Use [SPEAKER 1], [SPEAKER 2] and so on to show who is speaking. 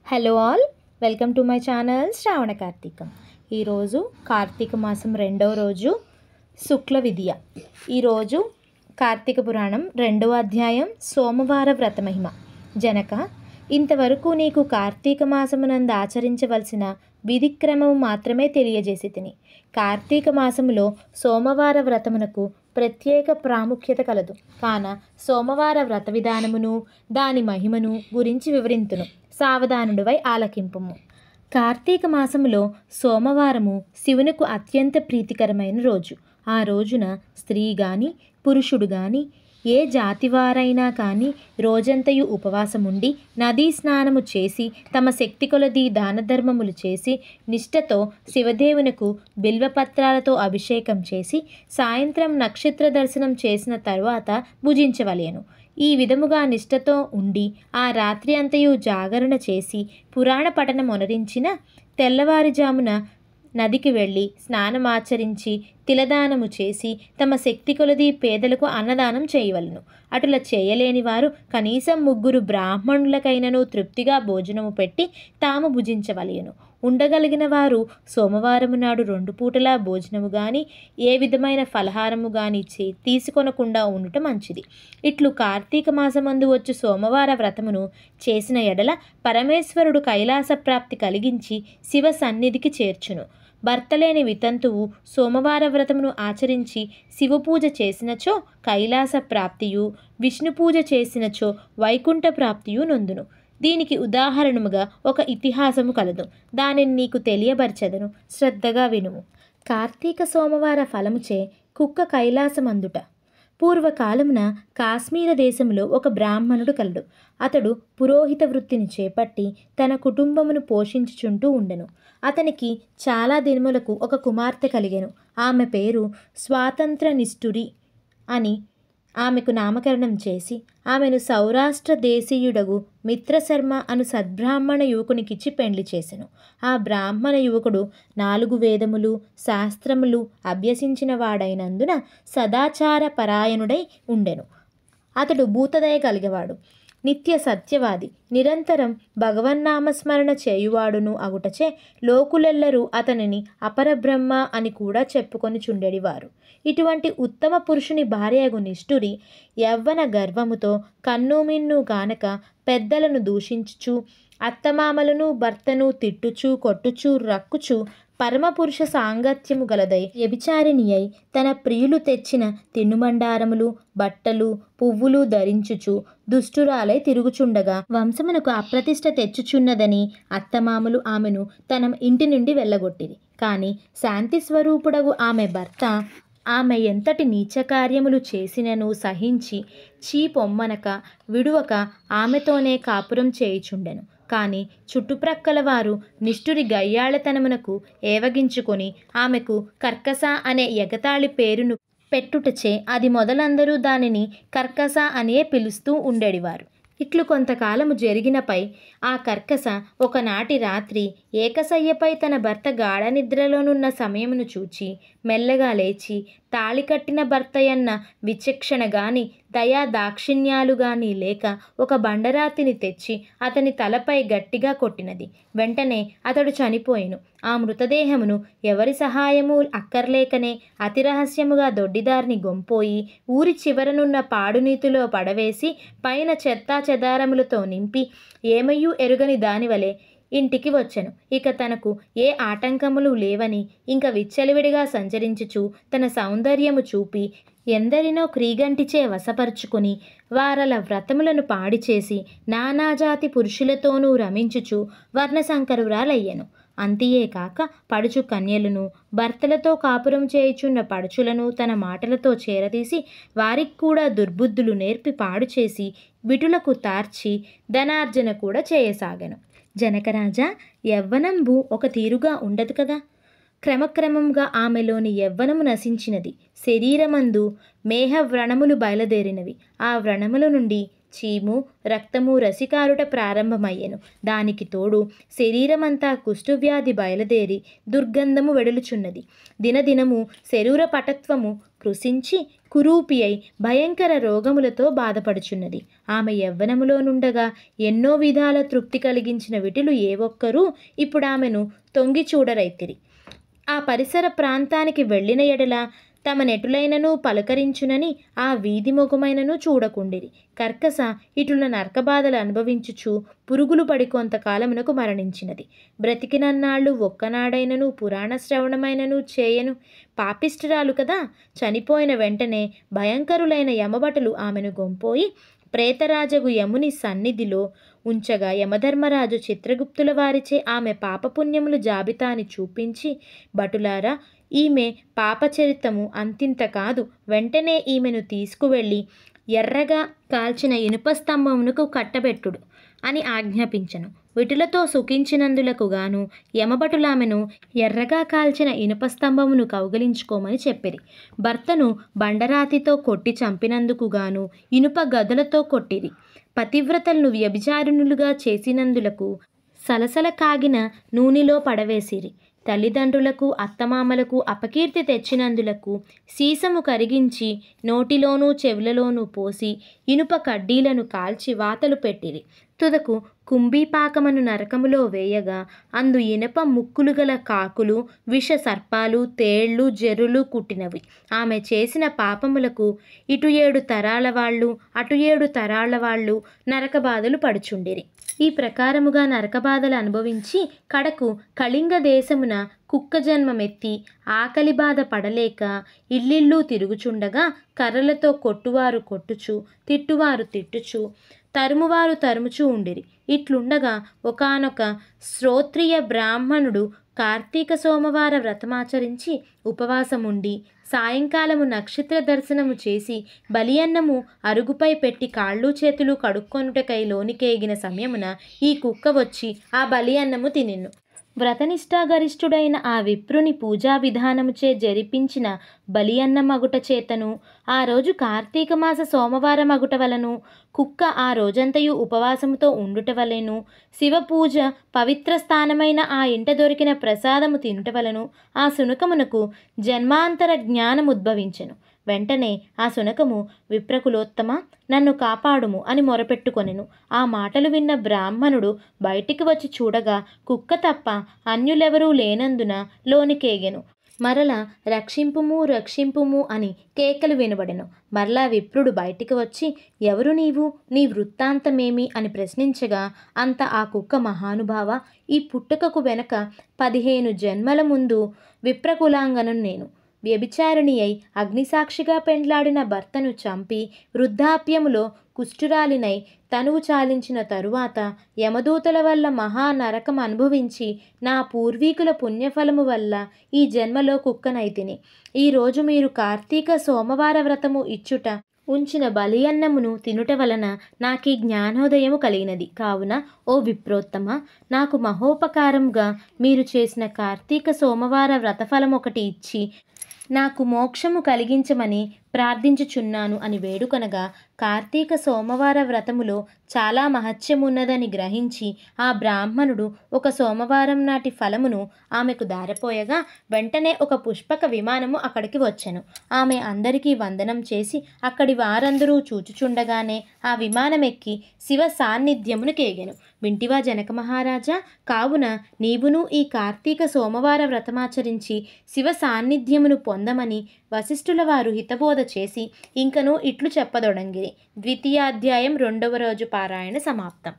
[SPEAKER 1] Hello all, welcome to my channel Shravana Karthikam. ఈరోజు కార్తీక మాసం రెండవ రోజు శుక్ల విద్య. ఈరోజు కార్తీక పురాణం 2వ అధ్యాయం సోమవార వ్రత మహిమ. జనక, ఇంతవరకు నీకు కార్తీక మాసమునందు ఆచరించవలసిన విధిక్రమము మాత్రమే తెలియజేసి తిని. కార్తీక మాసములో సోమవార వ్రతమునకు ప్రత్యేక ప్రాముఖ్యత కలదు. కాన సోమవార వ్రత విధానమును దాని మహిమను గురించి వివరింతును. సావధానుడివై ఆలకింపుము. కార్తీక మాసములో సోమవారము శివునికి అత్యంత ప్రీతికరమైన రోజు. ఆ రోజున స్త్రీ గాని పురుషుడు గాని ఏ జాతివారైనా కానీ రోజంతయు ఉపవాసముండి నదీ స్నానము చేసి తమ శక్తి కొలది దాన ధర్మములు చేసి నిష్ఠతో శివదేవునకు బిల్వపత్రాలతో అభిషేకం చేసి సాయంత్రం నక్షత్ర దర్శనం చేసిన తరువాత భుజించవలెను. ఈ విధముగా నిష్ఠతో ఉండి ఆ రాత్రి అంతయు జాగరణ చేసి పురాణ పఠనమొనరించిన తెల్లవారుజామున నదికి వెళ్ళి స్నానమాచరించి తిలదానము చేసి తమ శక్తి కొలది పేదలకు అన్నదానం చేయవలను. అటులా చేయలేని వారు కనీసం 3 బ్రాహ్మణులకైనను తృప్తిగా భోజనము పెట్టి తాము భుజించవలెను. ఉండగలిగిన వారు సోమవారము నాడు 2 పూటలా భోజనము గాని ఏ విధమైన ఫలహారము గాని తీసుకొనకుండా ఉండటం మంచిది. ఇట్లు కార్తీక మాసమందు వచ్చు సోమవార వ్రతమును చేసిన ఎడల పరమేశ్వరుడు కైలాస ప్రాప్తి కలిగించి శివ సన్నిధికి చేర్చును. భర్తలేని వితంతువు సోమవార వ్రతమును ఆచరించి శివపూజ చేసినచో కైలాస ప్రాప్తియు, విష్ణు పూజ చేసినచో వైకుంఠ ప్రాప్తియు నొందును. దీనికి ఉదాహరణముగా ఒక ఇతిహాసము కలదు. దానిని నీకు తెలియబరచెదను, శ్రద్ధగా వినుము. కార్తీక సోమవార ఫలముచే కుక్క కైలాసమందుట. పూర్వకాలమున కాశ్మీర దేశంలో ఒక బ్రాహ్మణుడు కలడు. అతడు పురోహిత వృత్తిని చేపట్టి తన కుటుంబమును పోషించుచుంటూ ఉండెను. అతనికి చాలా దినములకు ఒక కుమార్తె కలిగెను. ఆమె పేరు స్వాతంత్ర నిష్ఠురి అని ఆమెకు నామకరణం చేసి ఆమెను సౌరాష్ట్ర దేశీయుడగు మిత్రశర్మ అను సద్బ్రాహ్మణ యువకునికిచ్చి పెండ్లి చేసెను. ఆ బ్రాహ్మణ యువకుడు 4 వేదములు శాస్త్రములు అభ్యసించిన వాడైనందున సదాచార పరాయణుడై ఉండెను. అతడు భూతదయ కలిగేవాడు, నిత్య సత్యవాది, నిరంతరం భగవన్నామస్మరణ చేయువాడును అగుటచే లోకులెల్లరూ అతనిని అపరబ్రహ్మ అని కూడా చెప్పుకొని చుండెడివారు. ఇటువంటి ఉత్తమ పురుషుని భార్యగు నిష్ఠురి యవ్వన గర్వముతో కన్నుమిన్ను గానక పెద్దలను దూషించుచు అత్తమామలను భర్తను తిట్టుచు కొట్టుచు రక్కుచు పరమపురుష సాంగత్యము గలదై వ్యభిచారిణి అయి తన ప్రియులు తెచ్చిన తినుమండారములు బట్టలు పువ్వులు ధరించుచు దుష్టురాలై తిరుగుచుండగా వంశమునకు అప్రతిష్ట తెచ్చుచున్నదని అత్తమామలు ఆమెను తన ఇంటి నుండి వెళ్ళగొట్టిరి. కానీ శాంతి స్వరూపుడగు ఆమె భర్త ఆమె ఎంతటి నీచకార్యములు చేసినను సహించి చీపొమ్మనక విడువక ఆమెతోనే కాపురం చేయుచుండెను. కానీ చుట్టుప్రక్కల వారు నిష్ఠురి గయ్యాళతనమునకు ఏవగించుకొని ఆమెకు కర్కస అనే ఎగతాళి పేరును పెట్టుటచే అది మొదలందరూ దానిని కర్కస అనే పిలుస్తూ ఉండేడివారు. ఇట్లు కొంతకాలము జరిగినపై ఆ కర్కస ఒకనాటి రాత్రి ఏకశయ్యపై తన భర్త గాఢ నిద్రలోనున్న సమయమును చూచి మెల్లగా లేచి తాళి కట్టిన భర్తయన్న విచక్షణ గాని దయా దాక్షిణ్యాలు గాని లేక ఒక బండరాతిని తెచ్చి అతని తలపై గట్టిగా కొట్టినది. వెంటనే అతడు చనిపోయెను. ఆ మృతదేహమును ఎవరి సహాయము అక్కర్లేకనే అతి రహస్యముగా దొడ్డిదారిని గొంపోయి ఊరి చివరనున్న పాడునీతిలో పడవేసి పైన చెత్తా చెదారములతో నింపి ఏమయ్యూ ఎరుగని దానివలే ఇంటికి వచ్చెను. ఇక తనకు ఏ ఆటంకములు లేవని ఇంక విచ్చలవిడిగా సంచరించుచు తన సౌందర్యము చూపి ఎందరినో క్రీగంటిచే వశపరుచుకుని వారల వ్రతములను పాడిచేసి నానాజాతి పురుషులతోనూ రమించుచు వర్ణశంకరురాలయ్యెను. అంతియే కాక పడుచు కన్యలను భర్తలతో కాపురం చేయుచున్న పడుచులను తన మాటలతో చేరదీసి వారికి కూడా దుర్బుద్ధులు నేర్పి పాడు చేసి విటులకు తార్చి ధనార్జన కూడా చేయసాగెను. జనకరాజా, యవ్వనంబు ఒక తీరుగా ఉండదు కదా. క్రమక్రమంగా ఆమెలోని యవ్వనము నశించినది. శరీరమందు మేహ వ్రణములు బయలుదేరినవి. ఆ వ్రణముల నుండి చీము రక్తము రసికారుట ప్రారంభమయ్యెను. దానికి తోడు శరీరమంతా కుష్ఠవ్యాధి బయలుదేరి దుర్గంధము వెడలుచున్నది. దినదినము శరీర పటత్వము కృశించి కురూపి అయి భయంకర రోగములతో బాధపడుచున్నది. ఆమె యవ్వనములో నుండగా ఎన్నో విధాల తృప్తి కలిగించిన విటులు ఏ ఒక్కరూ ఇప్పుడు ఆమెను తొంగి చూడరైతిరి. ఆ పరిసర ప్రాంతానికి వెళ్ళిన ఎడల తమ నెటులైనను పలకరించునని ఆ వీధి మొగమైనను చూడకుండిరి. కర్కస ఇటుల నరకబాధలు అనుభవించుచు పురుగులు పడి కొంతకాలమునకు మరణించినది. బ్రతికినన్నాళ్ళు ఒక్కనాడైనను పురాణ శ్రవణమైనను చేయను పాపిష్ఠురాలు కదా. చనిపోయిన వెంటనే భయంకరులైన యమభటులు ఆమెను గొంపోయి ప్రేతరాజగు యముని సన్నిధిలో ఉంచగా యమధర్మరాజు చిత్రగుప్తుల వారిచే ఆమె పాపపుణ్యములు జాబితాని చూపించి, భటులారా, ఈమె పాపచరితము అంతింత కాదు, వెంటనే ఈమెను తీసుకువెళ్ళి ఎర్రగా కాల్చిన ఇనుప స్తంభమునకు కట్టబెట్టుడు అని ఆజ్ఞాపించను. విటులతో సుఖించినందులకు గాను యమభటులామెను ఎర్రగా కాల్చిన ఇనుప స్తంభమును కౌగిలించుకోమని చెప్పిరి. భర్తను బండరాతితో కొట్టి చంపినందుకు గాను ఇనుప గదలతో కొట్టిరి. పతివ్రతలను వ్యభిచారిణులుగా చేసినందులకు సలసల కాగిన నూనెలో పడవేసిరి. తల్లిదండ్రులకు అత్తమామలకు అపకీర్తి తెచ్చినందులకు సీసము కరిగించి నోటిలోనూ చెవులలోనూ పోసి ఇనుప కడ్డీలను కాల్చి వాతలు పెట్టిరి. తుదకు కుంభీపాకమను నరకములో వేయగా అందు ఇనప ముక్కులు గల కాకులు, విష సర్పాలు, తేళ్లు, జెర్రులు కుట్టినవి. ఆమె చేసిన పాపములకు ఇటు 7 తరాల వాళ్ళు అటు 7 తరాల వాళ్ళు నరకబాధలు పడుచుండిరి. ఈ ప్రకారముగా నరకబాధలు అనుభవించి కడకు కళింగ దేశమున కుక్క జన్మమెత్తి ఆకలి బాధ పడలేక ఇల్లిల్లు తిరుగుచుండగా కర్రలతో కొట్టువారు కొట్టుచు, తిట్టువారు తిట్టుచు, తరుమువారు తరుముచూ ఉండిరి. ఇట్లుండగా ఒకానొక శ్రోత్రియ బ్రాహ్మణుడు కార్తీక సోమవార వ్రతమాచరించి ఉపవాసముండి సాయంకాలము నక్షత్ర దర్శనము చేసి బలియన్నము అరుగుపై పెట్టి కాళ్ళు చేతులు కడుక్కొనుటకై లోనికేగిన సమయమున ఈ కుక్క వచ్చి ఆ బలియన్నము తినెను. వ్రతనిష్టాగరిష్ఠుడైన ఆ విప్రుని పూజా విధానముచే జరిపించిన బలియన్న మగుట చేతను ఆ రోజు కార్తీక మాస సోమవార మగుట వలను కుక్క ఆ రోజంతయు ఉపవాసముతో ఉండుట వలెను శివపూజ పవిత్ర స్థానమైన ఆ ఇంట దొరికిన ప్రసాదము తినుట వలను ఆ శునకమునకు జన్మాంతర జ్ఞానముద్భవించెను. వెంటనే ఆ శునకము, విప్రకులోత్తమ, నన్ను కాపాడుము అని మొరపెట్టుకొనెను. ఆ మాటలు విన్న బ్రాహ్మణుడు బయటికి వచ్చి చూడగా కుక్క తప్ప అన్యులెవరూ లేనందున లోనికేగెను. మరలా రక్షింపుము రక్షింపుము అని కేకలు వినబడెను. మరలా విప్రుడు బయటికి వచ్చి, ఎవరు నీవు, నీ వృత్తాంతమేమి అని ప్రశ్నించగా అంత ఆ కుక్క, మహానుభావ, ఈ పుట్టుకకు వెనక 15 జన్మల ముందు విప్రకులాంగను నేను. వ్యభిచారిణి అయి అగ్నిసాక్షిగా పెండ్లాడిన భర్తను చంపి వృద్ధాప్యములో కుష్ఠురాలినై తనువు చాలించిన తరువాత యమదూతల వల్ల మహా నరకం అనుభవించి నా పూర్వీకుల పుణ్యఫలము వల్ల ఈ జన్మలో కుక్కనైతిని. ఈరోజు మీరు కార్తీక సోమవార వ్రతము ఇచ్చుట ఉంచిన బలియన్నమును తినుట వలన నాకీ జ్ఞానోదయము కలిగినది. కావున ఓ విప్రోత్తమ, నాకు మహోపకారముగా మీరు చేసిన కార్తీక సోమవార వ్రతఫలం ఒకటి ఇచ్చి నాకు మోక్షము కలిగించమని ప్రార్థించుచున్నాను అని వేడుకొనగా కార్తీక సోమవార వ్రతములో చాలా మహత్యమున్నదని గ్రహించి ఆ బ్రాహ్మణుడు ఒక సోమవారం నాటి ఫలమును ఆమెకు దారపోయగా వెంటనే ఒక పుష్పక విమానము అక్కడికి వచ్చెను. ఆమె అందరికీ వందనం చేసి అక్కడి వారందరూ చూచుచుండగానే ఆ విమానం ఎక్కి శివ సాన్నిధ్యమును కేగెను. వింటివా జనక మహారాజా, కావున నీవును ఈ కార్తీక సోమవార వ్రతమాచరించి శివ సాన్నిధ్యమును పొందమని వశిష్ఠుల వారు హితబోధ చేసి ఇంకను ఇట్లు చెప్పదొడంగిరి. 2వ అధ్యాయం 2వ రోజు పారాయణ సమాప్తం.